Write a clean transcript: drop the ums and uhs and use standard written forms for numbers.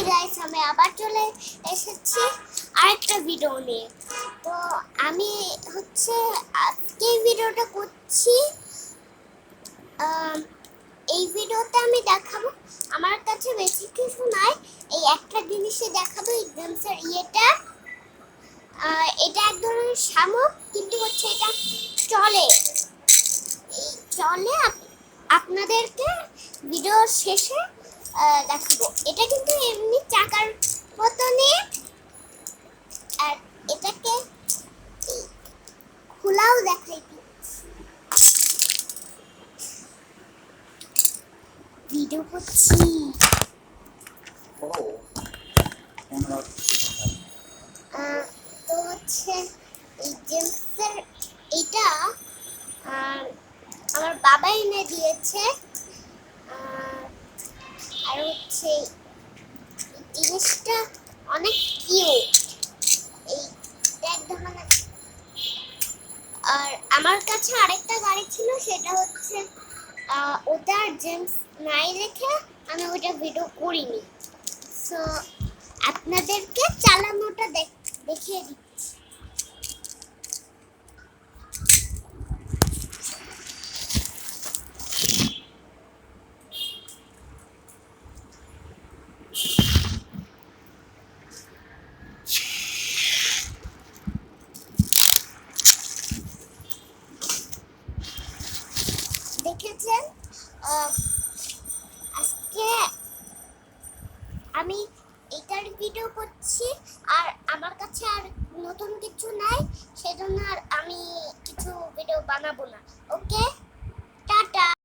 Guys, আমি আবার চলে এসেছি আরেকটা ভিডিও নিয়ে। তো আমি আজকে ভিডিওটা করছি। এই ভিডিওতে আমি দেখাবো, আমার কাছে বেশি কিছু নাই, এই একটা জিনিসই দেখাবো। এই গেমসের এটা এক ধরনের শামুক, কিন্তু এটা চলে। এই চলে আপনাদেরকে ভিডিও শেষে দেখাবো। এটা কিন্তু এমনি চাকার মতনই, আর এটাকে খোলাও দেখাই দিচ্ছি। ভিডিও করছি। তো এই জেমসের এটা আমার বাবা এনে দিয়েছে। আর জিনিসটা অনেক কিউট। এই এক ধরনের। আর আমার কাছে আরেকটা গাড়ি ছিল, সেটা ওটা জেমস নাই রেখে আমি ওটা ভিডিও করিনি। সো আপনাদেরকে চালানোটা দেখিয়ে দিচ্ছি। দেখেছেন